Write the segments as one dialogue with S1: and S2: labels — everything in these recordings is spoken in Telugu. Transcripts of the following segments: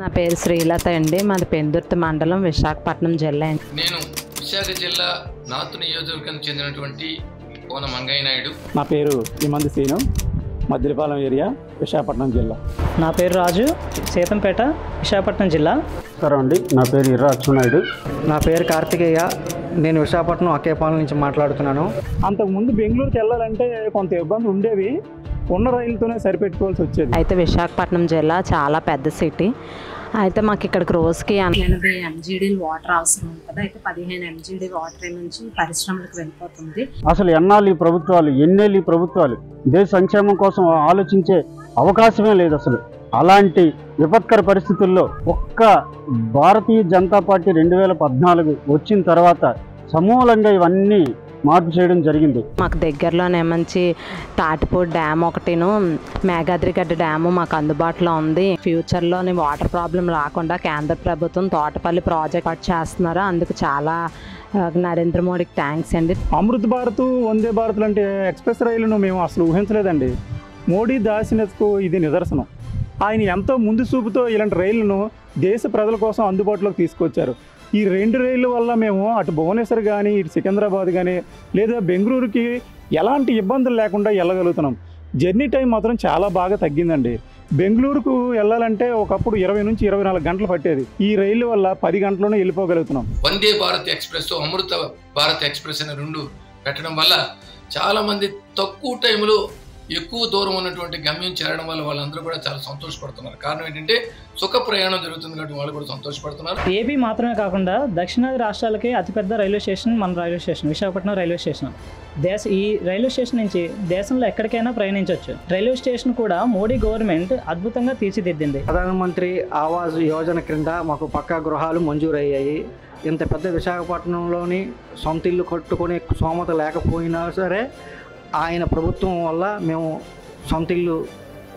S1: నా పేరు శ్రీలత అండి. మాది పెందుర్తి మండలం, విశాఖపట్నం జిల్లా.
S2: నేను విశాఖ జిల్లా నార్త్ నియోజకవర్గానికి చెందినటువంటి కోన మంగయ్య నాయుడు.
S3: నా పేరు ఇమంది సీను, మద్దిలపాలెం ఏరియా, విశాఖపట్నం జిల్లా.
S4: నా పేరు రాజు, సీతంపేట, విశాఖపట్నం జిల్లా.
S5: నమస్కారం అండి, నా పేరు ఇర్రా అచ్చునాయుడు.
S6: నా పేరు కార్తికేయ, నేను విశాఖపట్నం అక్కేపాలెం నుంచి మాట్లాడుతున్నాను.
S3: అంతకుముందు బెంగళూరుకి వెళ్ళాలంటే కొంత ఇబ్బంది ఉండేవి, ఉన్న రైలుతోనే సరిపెట్టుకోవాల్సి వచ్చేది.
S1: అయితే విశాఖపట్నం జిల్లా చాలా పెద్ద సిటీ. అయితే మాకు ఇక్కడికి రోజుకి 80 MGD వాటర్ అవసరం ఉంటుంది. అయితే 15 MGD వాటర్ నుంచి పరిశ్రమలకు వెళ్ళిపోతుంది.
S5: అసలు ఎన్నాళ్ళు ఈ ప్రభుత్వాలు, ఎన్నేళ్ళు ఈ ప్రభుత్వాలు దేశ సంక్షేమం కోసం ఆలోచించే అవకాశమే లేదు అసలు. అలాంటి విపత్కర పరిస్థితుల్లో ఒక్క భారతీయ జనతా పార్టీ 2014 వచ్చిన తర్వాత సమూలంగా ఇవన్నీ మార్పు చేయడం జరిగింది.
S1: మాకు దగ్గరలోనే మంచి తాటిపూడి డ్యామ్ ఒకటిను, మేఘాద్రిగడ్డ డ్యాము మాకు అందుబాటులో ఉంది. ఫ్యూచర్లోని వాటర్ ప్రాబ్లం రాకుండా కేంద్ర ప్రభుత్వం తోటపల్లి ప్రాజెక్ట్ చేస్తున్నారు. అందుకు చాలా నరేంద్ర మోడీకి థ్యాంక్స్ అండి.
S3: అమృత్ భారత్, వందే భారత్ లాంటి ఎక్స్ప్రెస్ రైలును మేము అసలు ఊహించలేదండి. మోడీ దాసినకు ఇది నిదర్శనం. ఆయన ఎంతో ముందు చూపుతో ఇలాంటి రైళ్లను దేశ ప్రజల కోసం అందుబాటులోకి తీసుకొచ్చారు. ఈ 2 రైళ్ళ వల్ల మేము అటు భువనేశ్వర్ కానీ, ఇటు సికింద్రాబాద్ కానీ, లేదా బెంగళూరుకి ఎలాంటి ఇబ్బందులు లేకుండా వెళ్ళగలుగుతున్నాం. జర్నీ టైం మాత్రం చాలా బాగా తగ్గిందండి. బెంగళూరుకు వెళ్ళాలంటే ఒకప్పుడు 20 నుంచి 24 గంటలు పట్టేది. ఈ రైలు వల్ల 10 గంటల్లోనే వెళ్ళిపోగలుగుతున్నాం.
S2: వందే భారత్ ఎక్స్ప్రెస్, అమృత భారత్ ఎక్స్ప్రెస్ అనే 2 పెట్టడం వల్ల చాలా మంది తక్కువ టైంలో ఎక్కువ దూరం ఉన్నటువంటి గమ్యం చేరడం వల్ల వాళ్ళందరూ కూడా చాలా సంతోషపడుతున్నారు. కారణం ఏంటంటే సుఖ ప్రయాణం జరుగుతుంది కాబట్టి వాళ్ళు కూడా సంతోషపడుతున్నారు.
S4: ఏపీ మాత్రమే కాకుండా దక్షిణాది రాష్ట్రాలకి అతిపెద్ద రైల్వే స్టేషన్ మన railway station Visakhapatnam railway station. ఈ రైల్వే స్టేషన్ నుంచి దేశంలో ఎక్కడికైనా ప్రయాణించవచ్చు. రైల్వే స్టేషన్ కూడా మోడీ గవర్నమెంట్ అద్భుతంగా తీర్చిదిద్దింది.
S6: ప్రధానమంత్రి ఆవాస్ యోజన క్రింద మాకు పక్కా గృహాలు మంజూరయ్యాయి. ఇంత పెద్ద విశాఖపట్నంలోని సొంత ఇల్లు కట్టుకునే స్తోమత లేకపోయినా సరే ఆయన ప్రభుత్వం వల్ల మేము సొంత ఇల్లు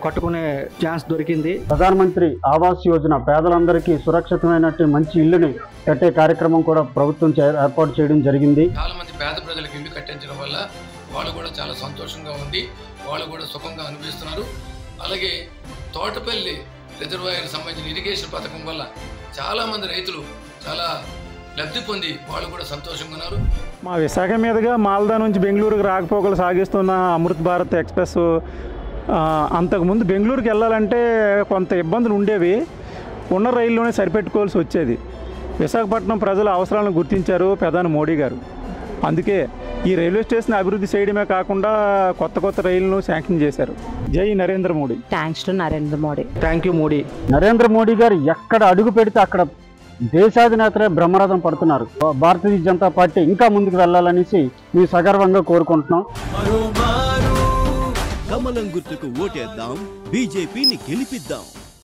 S6: కట్టుకునే ఛాన్స్ దొరికింది.
S5: ప్రధానమంత్రి ఆవాస్ యోజన పేదలందరికీ సురక్షితమైనటువంటి మంచి ఇల్లుని కట్టే కార్యక్రమం కూడా ప్రభుత్వం ఏర్పాటు చేయడం జరిగింది.
S2: చాలా మంది పేద ప్రజలకు ఇల్లు కట్టించడం వల్ల వాళ్ళు కూడా చాలా సంతోషంగా ఉంది, వాళ్ళు కూడా సుఖంగా అనిపిస్తున్నారు. అలాగే తోటపల్లి రిజర్వాయర్ సంబంధించిన ఇరిగేషన్ పథకం వల్ల చాలా మంది రైతులు చాలా లబ్ధి పొంది వాళ్ళు కూడా సంతోషంగా ఉన్నారు.
S3: మా విశాఖ మీదుగా మాల్దా నుంచి బెంగళూరుకు రాకపోకలు సాగిస్తున్న అమృత్ భారత్ ఎక్స్ప్రెస్ అంతకుముందు బెంగళూరుకి వెళ్ళాలంటే కొంత ఇబ్బందులు ఉండేవి, ఉన్న రైల్లోనే సరిపెట్టుకోవాల్సి వచ్చేది. విశాఖపట్నం ప్రజల అవసరాలను గుర్తించారు ప్రధాని మోడీ గారు. అందుకే ఈ రైల్వే స్టేషన్ అభివృద్ధి చేయడమే కాకుండా కొత్త రైళ్లను శాంక్షన్ చేశారు. జై Narendra Modi.
S1: Thanks to Narendra Modi.
S6: Thank you Modi.
S5: Narendra Modi గారు ఎక్కడ అడుగు పెడితే అక్కడ దేశాధినేతలే బ్రహ్మరథం పడుతున్నారు. భారతీయ జనతా పార్టీ ఇంకా ముందుకు వెళ్ళాలనేసి మేము సగర్వంగా కోరుకుంటున్నాం.
S7: కమలం గుర్తుకు ఓటేద్దాం, బీజేపీని గెలిపిద్దాం.